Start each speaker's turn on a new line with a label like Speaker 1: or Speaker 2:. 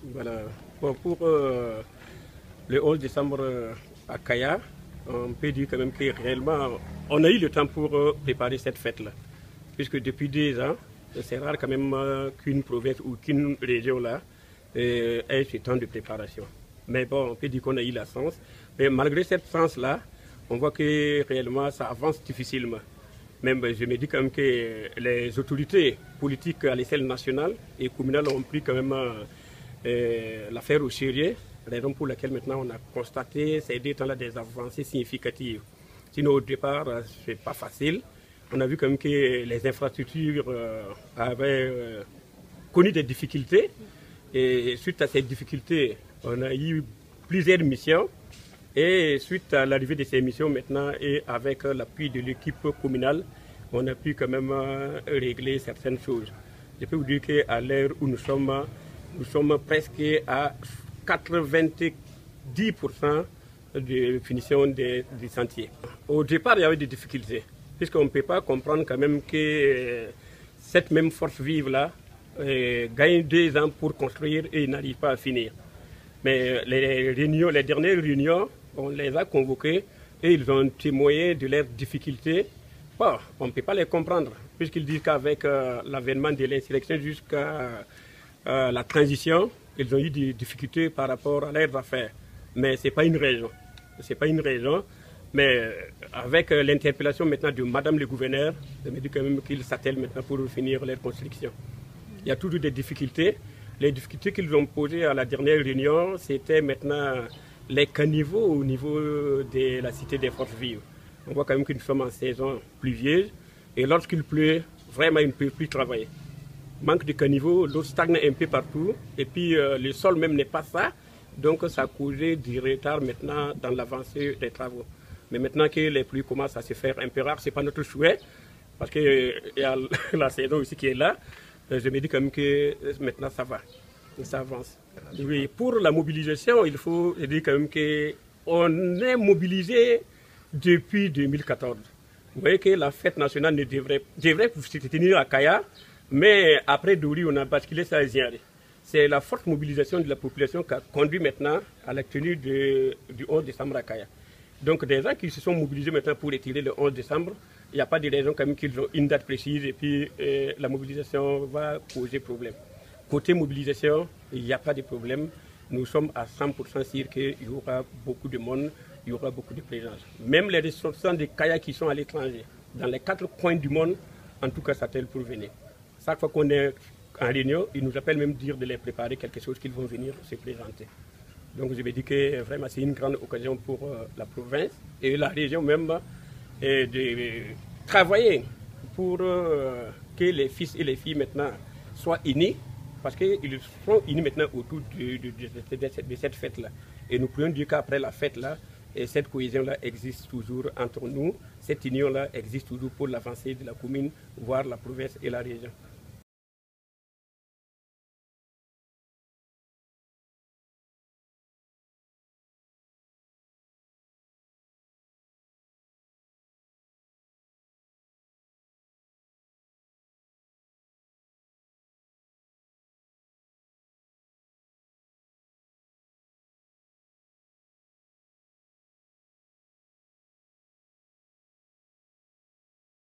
Speaker 1: Voilà. Bon, pour le 11 décembre à Kaya, on peut dire quand même que réellement, on a eu le temps pour préparer cette fête-là. Puisque depuis 2 ans, c'est rare quand même qu'une province ou qu'une région là ait ce temps de préparation. Mais bon, on peut dire qu'on a eu la chance. Mais malgré cette chance-là, on voit que réellement ça avance difficilement. Même je me dis quand même que les autorités politiques à l'échelle nationale et communale ont pris quand même l'affaire au sérieux, raison pour laquelle maintenant on a constaté ces 2 temps-là des avancées significatives. Sinon au départ, c'est pas facile. On a vu quand même que les infrastructures avaient connu des difficultés et suite à ces difficultés, on a eu plusieurs missions. Et suite à l'arrivée de ces missions maintenant et avec l'appui de l'équipe communale, on a pu quand même régler certaines choses. Je peux vous dire qu'à l'heure où nous sommes presque à 90% de finition du sentier. Au départ, il y avait des difficultés, puisqu'on ne peut pas comprendre quand même que cette même force vive-là gagne 2 ans pour construire et n'arrive pas à finir. Mais les dernières réunions, on les a convoqués et ils ont témoigné de leurs difficultés. Bon, on ne peut pas les comprendre, puisqu'ils disent qu'avec l'avènement de l'insurrection jusqu'à la transition, ils ont eu des difficultés par rapport à leurs affaires. Mais ce n'est pas une raison. C'est pas une raison. Mais avec l'interpellation maintenant de Madame le gouverneur, je me dis quand même qu'ils s'attellent maintenant pour finir leur construction. Il y a toujours des difficultés. Les difficultés qu'ils ont posées à la dernière réunion, c'était maintenant les caniveaux au niveau de la cité des forces vives. On voit quand même que nous sommes en saison pluvieuse et lorsqu'il pleut, vraiment ils ne peuvent plus travailler. Manque de caniveaux, l'eau stagne un peu partout et puis le sol même n'est pas ça, donc ça a causé du retard maintenant dans l'avancée des travaux. Mais maintenant que les pluies commencent à se faire un peu rares, ce n'est pas notre souhait parce qu'il y a la saison aussi qui est là. Je me dis quand même que maintenant ça va, ça avance. Oui, pour la mobilisation, il faut dire quand même qu'on est mobilisé depuis 2014. Vous voyez que la fête nationale devrait se tenir à Kaya, mais après Douri, on a basculé ça à Ziaré. C'est la forte mobilisation de la population qui a conduit maintenant à la tenue du 11 décembre à Kaya. Donc des gens qui se sont mobilisés maintenant pour retirer le 11 décembre, il n'y a pas de raison quand même qu'ils ont une date précise et puis la mobilisation va poser problème. Côté mobilisation, il n'y a pas de problème. Nous sommes à 100% sûrs qu'il y aura beaucoup de monde, il y aura beaucoup de présence. Même les ressortissants de Kaya qui sont à l'étranger, dans les 4 coins du monde, en tout cas, s'attellent pour venir. Chaque fois qu'on est en réunion, ils nous appellent même dire de les préparer quelque chose qu'ils vont venir se présenter. Donc je me dis que vraiment c'est une grande occasion pour la province et la région même de travailler pour que les fils et les filles maintenant soient unis, parce qu'ils sont unis maintenant autour de cette fête-là. Et nous pouvons dire qu'après la fête-là, cette cohésion-là existe toujours entre nous, cette union-là existe toujours pour l'avancée de la commune, voire la province et la région.